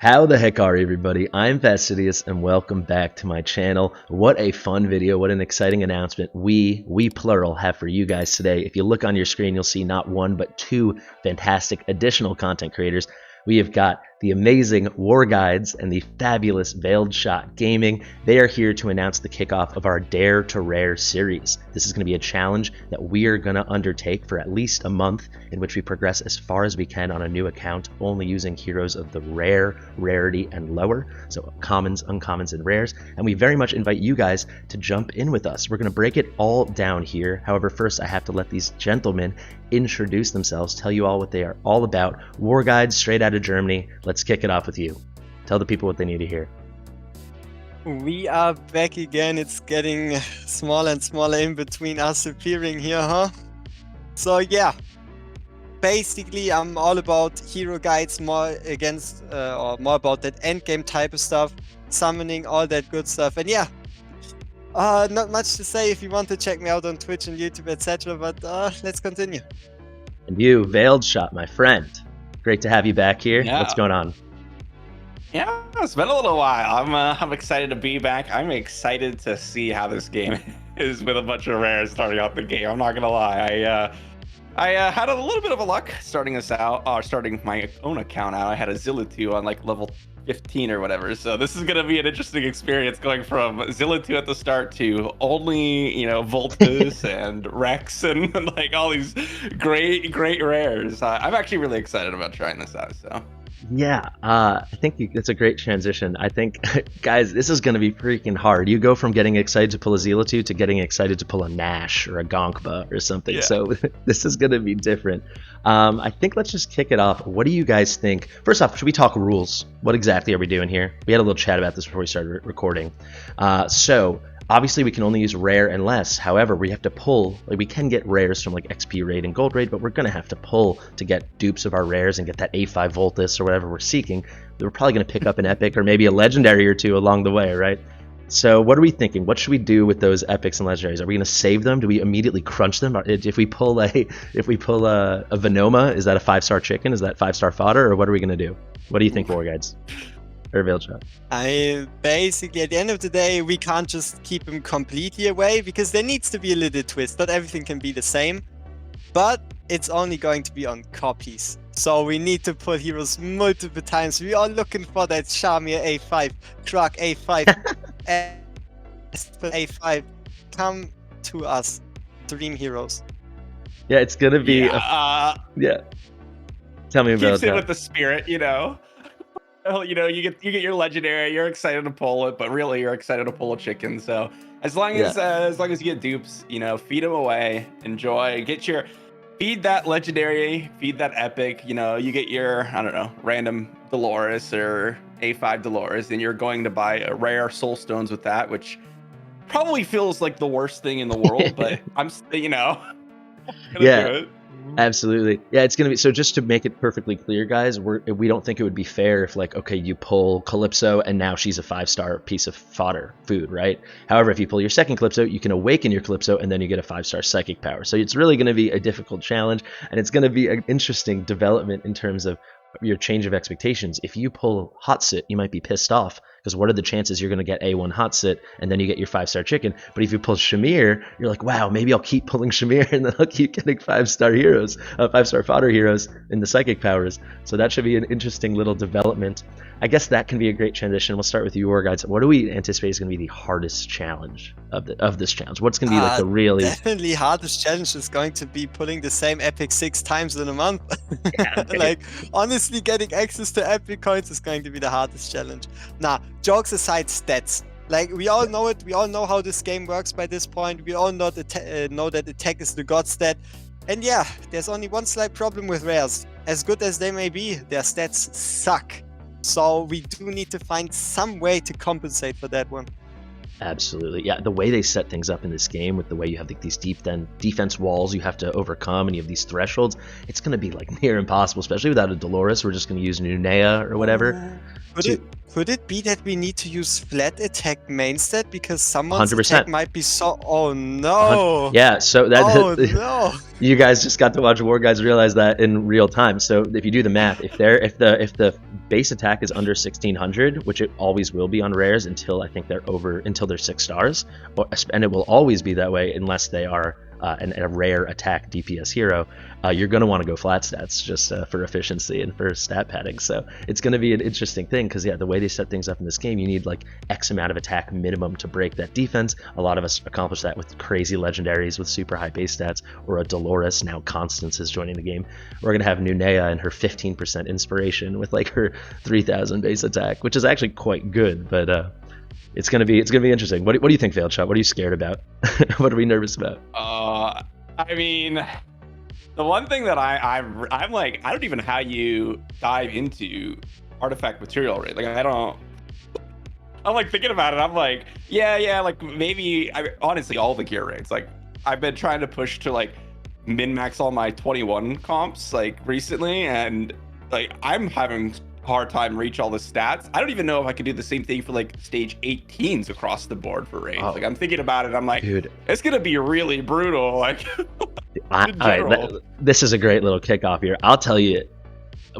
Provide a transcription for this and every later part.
How the heck are you, everybody? I'm Fastidious and welcome back to my channel. What a fun video, what an exciting announcement we plural have for you guys today. If you look on your screen, you'll see not one but two fantastic additional content creators. We have got the amazing WorGuides and the fabulous VeiledShot Gaming. They are here to announce the kickoff of our Dare to Rare series. This is going to be a challenge that we are going to undertake for at least a month, in which we progress as far as we can on a new account, only using heroes of the rare, rarity, and lower, so commons, uncommons, and rares. And we very much invite you guys to jump in with us. We're going to break it all down here. However, first I have to let these gentlemen introduce themselves, tell you all what they are all about. WorGuides, straight out of Germany. Let's kick it off with you. Tell the people what they need to hear. We are back again. It's getting smaller and smaller in between us appearing here, huh? So yeah, basically I'm all about hero guides, more about that endgame type of stuff, summoning, all that good stuff. And yeah, not much to say if you want to check me out on Twitch and YouTube, etc. But let's continue. And you, VeiledShot, my friend. Great to have you back here. Yeah. What's going on? Yeah, it's been a little while. I'm excited to be back. I'm excited to see how this game is with a bunch of rares starting out the game. I'm not gonna lie. I had a little bit of a luck starting this out, starting my own account out. I had a Zilla2 on like level 15 or whatever. So this is gonna be an interesting experience going from Zilla2 at the start to only, Voltus and Rex and like all these great rares. I'm actually really excited about trying this out. So. Yeah, I think it's a great transition. I think, guys, this is going to be freaking hard. You go from getting excited to pull a Zilla2 to getting excited to pull a Nash or a Gonkba or something. Yeah. So this is going to be different. I think let's just kick it off. What do you guys think? First off, should we talk rules? What exactly are we doing here? We had a little chat about this before we started recording. So obviously, we can only use rare and less. However, we have to pull, we can get rares from like XP raid and gold raid, but we're going to have to pull to get dupes of our rares and get that A5 Voltus or whatever we're seeking. We're probably going to pick up an epic or maybe a legendary or two along the way, right? So what are we thinking? What should we do with those epics and legendaries? Are we going to save them? Do we immediately crunch them? If we pull a Venoma, is that a 5-star chicken? Is that 5-star fodder? Or what are we going to do? What do you think, WorGuides? Or VeiledShot? Basically, at the end of the day, we can't just keep them completely away because there needs to be a little twist. Not everything can be the same, but it's only going to be on copies. So we need to pull heroes multiple times. We are looking for that Shamir A5, Krug A5, A5. Come to us, dream heroes. Yeah, it's gonna be. Yeah. Tell me about that. Keeps it that. with the spirit, Well, you get your legendary, you're excited to pull it, but really you're excited to pull a chicken. So as long as you get dupes, feed them away, enjoy, feed that legendary, feed that epic. You get your random Dolores or A5 Dolores, and you're going to buy a rare soul stones with that, which probably feels like the worst thing in the world, but I'm gonna do it. Absolutely. Yeah, it's going to be, so just to make it perfectly clear, guys, we don't think it would be fair if you pull Calypso and now she's a 5-star piece of fodder food, right? However, if you pull your second Calypso, you can awaken your Calypso and then you get a 5-star psychic power. So it's really going to be a difficult challenge, and it's going to be an interesting development in terms of your change of expectations. If you pull Hot Sit, you might be pissed off because what are the chances you're going to get A1 Hot Sit and then you get your 5-star chicken? But if you pull Shamir, you're like, wow, maybe I'll keep pulling Shamir and then I'll keep getting 5-star heroes, 5-star fodder heroes in the psychic powers. So that should be an interesting little development. I guess that can be a great transition. We'll start with you, WorGuides. What do we anticipate is going to be the hardest challenge of this challenge? What's going to be like the really definitely hardest challenge is going to be pulling the same epic 6 times in a month. Yeah, okay. Honestly, getting access to epic coins is going to be the hardest challenge. Nah, jokes aside, stats. We all know it. We all know how this game works by this point. We all know that attack is the god stat. And yeah, there's only one slight problem with rares. As good as they may be, their stats suck. So we do need to find some way to compensate for that one. Absolutely. Yeah, the way they set things up in this game with the way you have these defense walls you have to overcome and you have these thresholds, it's going to be like near impossible, especially without a Dolores. We're just going to use Nunea or whatever. Could it be that we need to use flat attack main stat because someone's 100%. attack might be so? Oh no! Yeah, so that Oh no! you guys just got to watch WorGuides realize that in real time. So if you do the math, if the base attack is under 1600, which it always will be on rares until I think until they're 6 stars, and it will always be that way unless they are a rare attack DPS hero, you're going to want to go flat stats just for efficiency and for stat padding. So it's going to be an interesting thing because, yeah, the way they set things up in this game, you need like X amount of attack minimum to break that defense. A lot of us accomplish that with crazy legendaries with super high base stats, or a Dolores, now Constance is joining the game. We're going to have Nunea and her 15% inspiration with like her 3000 base attack, which is actually quite good, but it's gonna be interesting. What do you think, VeiledShot? What are you scared about? What are we nervous about? I mean, the one thing that I'm like, I don't even know how you dive into artifact material rate. Like I'm like thinking about it. I'm like, yeah, like maybe. Honestly, all the gear rates. Like I've been trying to push to like min max all my 21 comps like recently, and like I'm having hard time reach all the stats. I don't even know if I could do the same thing for like stage 18s across the board for raids. Like I'm thinking about it, I'm like, dude, it's gonna be really brutal. Like this is a great little kickoff here. I'll tell you,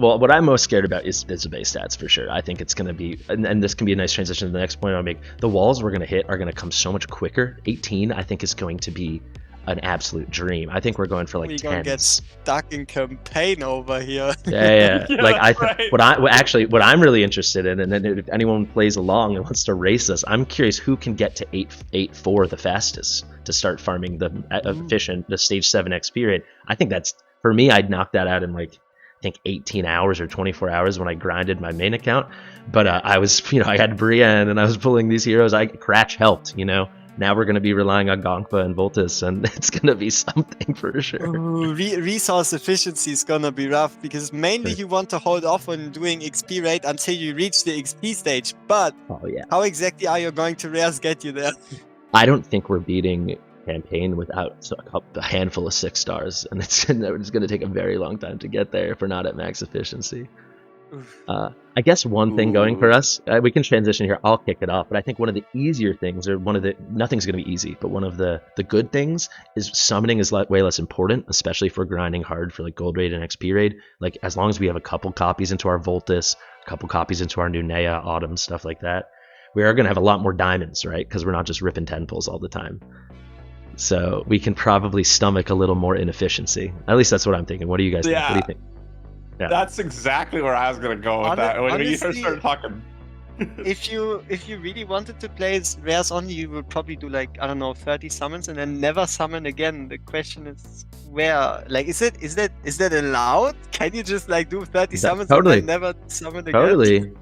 well, what I'm most scared about is the base stats for sure. I think it's gonna be, and this can be a nice transition to the next point I'll make. The walls we're gonna hit are gonna come so much quicker. 18 I think is going to be an absolute dream. I think we're going for like 10s. We're gonna get stuck in campaign over here. Yeah. Like what I'm really interested in, and then if anyone plays along and wants to race us, I'm curious who can get to 8-4 the fastest to start farming the efficient, the stage 7 XP rate. I think that's, for me, I'd knock that out in like, I think 18 hours or 24 hours when I grinded my main account. But I was, I had Brienne and I was pulling these heroes. Cratch helped, Now we're going to be relying on Gonkpa and Voltus, and it's going to be something for sure. Resource efficiency is going to be rough, because mainly you want to hold off on doing XP rate until you reach the XP stage. But how exactly are you going to rares get you there? I don't think we're beating campaign without a handful of 6 stars, and it's going to take a very long time to get there if we're not at max efficiency. I guess one thing going for us, we can transition here, I'll kick it off, but I think one of the easier things, or nothing's going to be easy, but one of the good things is summoning is way less important, especially if we're grinding hard for like gold raid and XP raid. Like as long as we have a couple copies into our Voltus, a couple copies into our Nunea, Autumn, stuff like that, we are going to have a lot more diamonds, right? Because we're not just ripping 10 pulls all the time. So we can probably stomach a little more inefficiency. At least that's what I'm thinking. What do you guys think? What do you think? Yeah. That's exactly where I was gonna go with that. When you started talking, if you really wanted to play rares only, you would probably do like, I don't know, 30 summons and then never summon again. The question is where, like, is that allowed? Can you just like do 30 summons and then never summon again?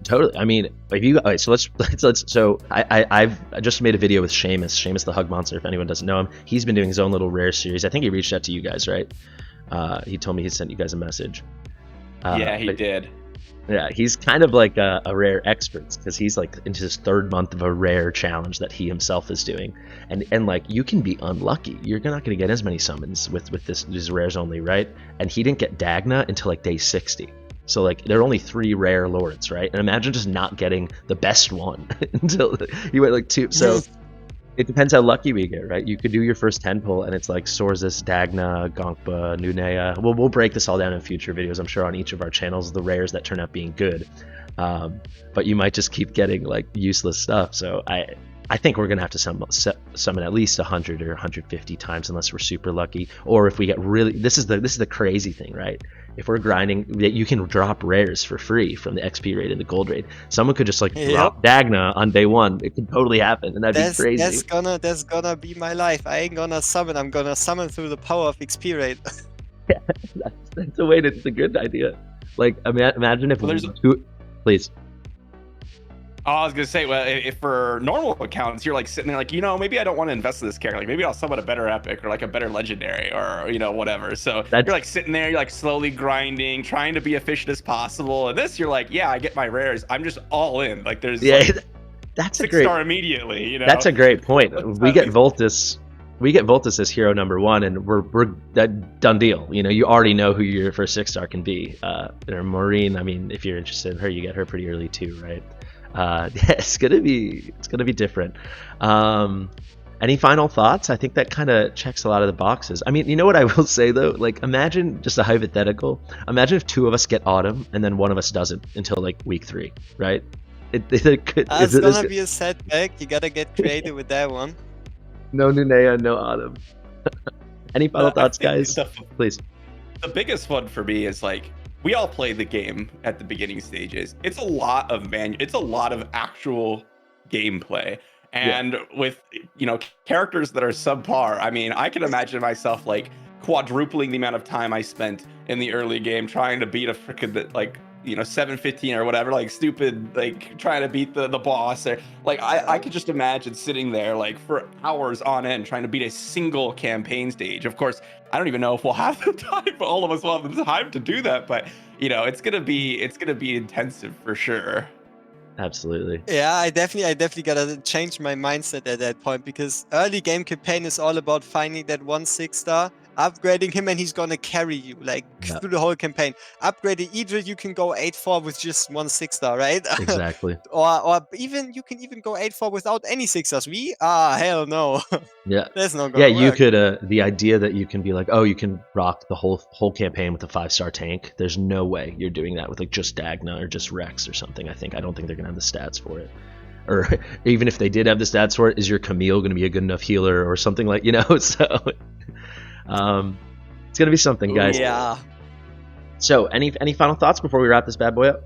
Totally. I mean, if you so let's. So I've just made a video with Seamus the Hug Monster. If anyone doesn't know him, he's been doing his own little rare series. I think he reached out to you guys, right? He told me he sent you guys a message. Yeah, he did. Yeah, he's kind of like a rare expert, because he's like into his 3rd month of a rare challenge that he himself is doing, and like you can be unlucky. You're not going to get as many summons with these rares only, right? And he didn't get Dagna until like day 60. So like there are only 3 rare lords, right? And imagine just not getting the best one until you went like 2. So it depends how lucky we get, right? You could do your first 10 pull and it's like Sorzus, Dagna, Gonkpa, Nunea. We'll break this all down in future videos, I'm sure, on each of our channels, the rares that turn out being good. But you might just keep getting like useless stuff. So I think we're gonna have to summon at least 100 or 150 times unless we're super lucky, or if we get really. This is the crazy thing, right? If we're grinding, you can drop rares for free from the XP raid and the gold raid. Someone could just like drop Dagna on day 1. It could totally happen, and that'd be crazy. That's gonna be my life. I ain't gonna summon. I'm gonna summon through the power of XP raid. Yeah, that's a way. It's a good idea. Like imagine if there's 2. Please. Oh, I was gonna say, well, if for normal accounts, you're like sitting there like, maybe I don't want to invest in this character. Like maybe I'll summon a better epic or like a better legendary or whatever. So you're like sitting there, you're like slowly grinding, trying to be efficient as possible. And this, you're like, yeah, I get my rares. I'm just all in. Like there's that's a 6 star immediately. That's a great point. We get Voltus. we get Voltus as hero number 1, and we're that done deal. You know, you already know who your first 6-star can be. Or Maureen, I mean, if you're interested in her, you get her pretty early too, right? Yeah, it's gonna be different. Any final thoughts? I think that kind of checks a lot of the boxes. I mean, you know what I will say though? Like, imagine just a hypothetical. Imagine if 2 of us get Autumn and then 1 of us doesn't until like week 3, right? It's gonna be a setback. You gotta get creative with that one. No Nunea, no Autumn. Any final thoughts, guys? Please. The biggest one for me is like, we all play the game at the beginning stages. It's a lot of actual gameplay. And with, you know, characters that are subpar, I mean, I can imagine myself like quadrupling the amount of time I spent in the early game trying to beat a freaking like, you know, 715 or whatever, like stupid, like trying to beat the boss. Or like I could just imagine sitting there like for hours on end trying to beat a single campaign stage. Of course, I don't even know if we'll have the time, but all of us will have the time to do that. But you know, it's gonna be intensive for sure. Absolutely. Yeah, I definitely gotta change my mindset at that point, because early game campaign is all about finding that 1 6-star, upgrading him, and he's gonna carry you like through the whole campaign. Upgrading Idril, you can go 8-4 with just 1 6-star, right? Exactly. or even you can even go 8-4 without any 6-stars. Hell no. Yeah. That's not gonna work. You could the idea that you can be like, oh, you can rock the whole campaign with a 5-star tank. There's no way you're doing that with like just Dagna or just Rex or something. I don't think they're gonna have the stats for it. Or even if they did have the stats for it, is your Camille gonna be a good enough healer or something like, you know? So it's gonna be something, guys. Yeah. So any final thoughts before we wrap this bad boy up?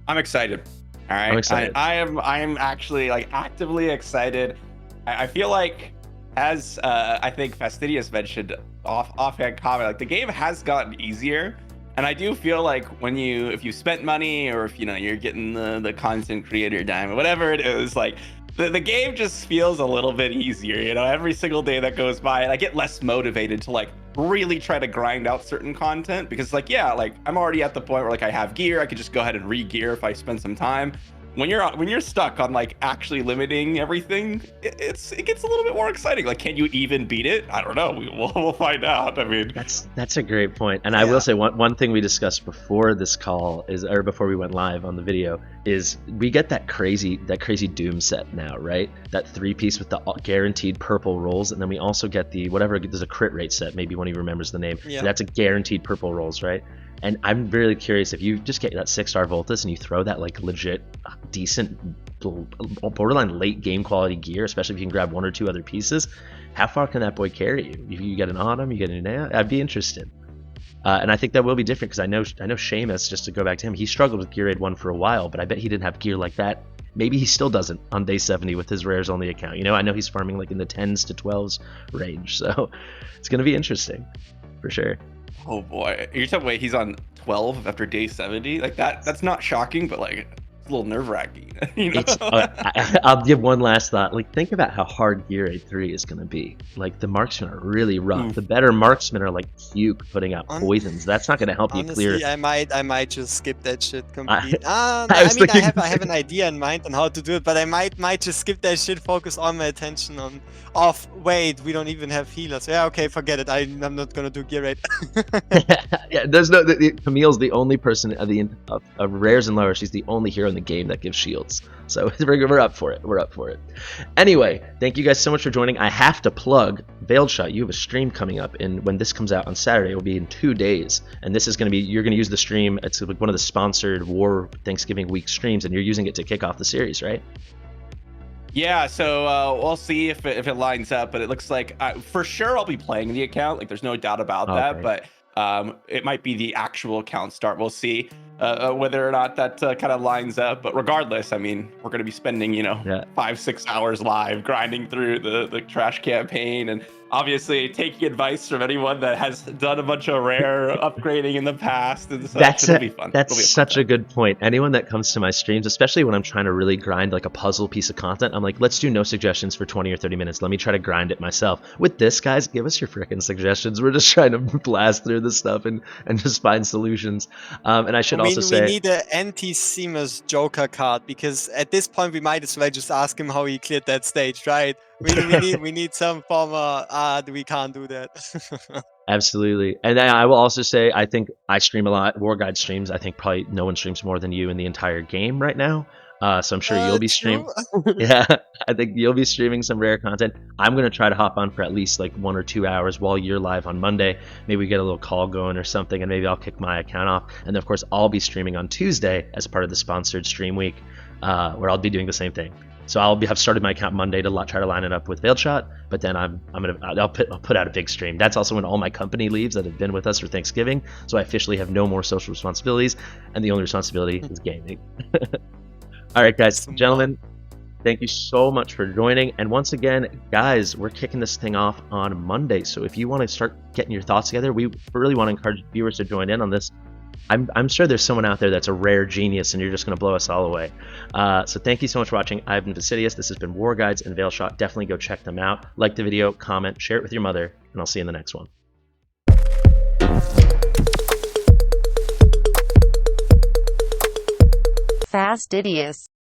I'm excited. All right. I'm excited. I am actually like actively excited. I feel like, as I think Fastidious mentioned offhand comment, like the game has gotten easier. And I do feel like if you spent money, or if, you know, you're getting the content creator dime or whatever it is, like the game just feels a little bit easier, you know, every single day that goes by, and I get less motivated to like really try to grind out certain content, because like, yeah, like I'm already at the point where like I have gear, I could just go ahead and re-gear if I spend some time. When you're stuck on like actually limiting everything, it gets a little bit more exciting. Like, can you even beat it? I don't know. We'll find out. I mean, that's a great point. And I will say one thing we discussed before this call before we went live on the video, is we get that crazy Doom set now, right? That 3-piece with the guaranteed purple rolls, and then we also get there's a crit rate set. Maybe one of you remembers the name. Yeah. That's a guaranteed purple rolls, right? And I'm really curious, if you just get that 6-star Voltus and you throw that like legit decent borderline late game quality gear, especially if you can grab 1 or 2 other pieces, how far can that boy carry you? If you get an Autumn, you get an Nunea, I'd be interested. And I think that will be different, because I know Seamus, just to go back to him, he struggled with Gear Raid 1 for a while, but I bet he didn't have gear like that. Maybe he still doesn't on day 70 with his rares only account. You know, I know he's farming like in the 10s to 12s range, so it's going to be interesting for sure. Oh boy, you're talking about he's on 12 after day 70? Like that's not shocking, but like it's a little nerve-wracking. You know? I'll give one last thought. Like, think about how hard Gear Raid 3 is going to be. Like, the marksmen are really rough. The better marksmen are like puke putting out poisons. That's not going to help you clear. I might just skip that shit completely. I have an idea in mind on how to do it, but I might just skip that shit. Focus all my attention on. Wait, we don't even have healers. Yeah, okay, forget it. I'm not gonna do Gear Raid. Yeah, there's Camille's the only person of rares and lower. She's the only hero in the game that gives shields. So we're up for it. Anyway, thank you guys so much for joining. I have to plug VeiledShot. You have a stream coming up, and when this comes out on Saturday, it will be in 2 days. And this is going to be, you're going to use the stream. It's like one of the sponsored War Thanksgiving week streams, and you're using it to kick off the series, right? Yeah, so we'll see if it lines up, but it looks like for sure I'll be playing the account. Like, there's no doubt about that, but it might be the actual account start. We'll see whether or not that kind of lines up. But regardless, I mean, we're going to be spending 5-6 hours live grinding through the trash campaign, and obviously taking advice from anyone that has done a bunch of rare upgrading in the past, and so it'll be fun. That's such a good point. Anyone that comes to my streams, especially when I'm trying to really grind like a puzzle piece of content, I'm like, let's do no suggestions for 20 or 30 minutes. Let me try to grind it myself. With this, guys, give us your frickin' suggestions. We're just trying to blast through this stuff and just find solutions. And I should also we say, need an anti-Seamus Joker card, because at this point we might as well just ask him how he cleared that stage, right? We need some form of we can't do that. absolutely. And then I will also say, I think I stream a lot. WorGuide streams. I think probably no one streams more than you in the entire game right now. So I'm sure you'll be streaming. Yeah, I think you'll be streaming some rare content. I'm gonna try to hop on for at least like 1 or 2 hours while you're live on Monday. Maybe we get a little call going or something, and maybe I'll kick my account off. And then of course I'll be streaming on Tuesday as part of the sponsored stream week, where I'll be doing the same thing. So have started my account Monday to try to line it up with VeiledShot, but then I'll put out a big stream. That's also when all my company leaves that have been with us for Thanksgiving. So I officially have no more social responsibilities, and the only responsibility is gaming. All right, guys, gentlemen, thank you so much for joining. And once again, guys, we're kicking this thing off on Monday. So if you want to start getting your thoughts together, we really want to encourage viewers to join in on this. I'm sure there's someone out there that's a rare genius, and you're just going to blow us all away. So thank you so much for watching. I've been Fastidious. This has been WorGuides and VeiledShot. Definitely go check them out. Like the video, comment, share it with your mother, and I'll see you in the next one. Fastidious.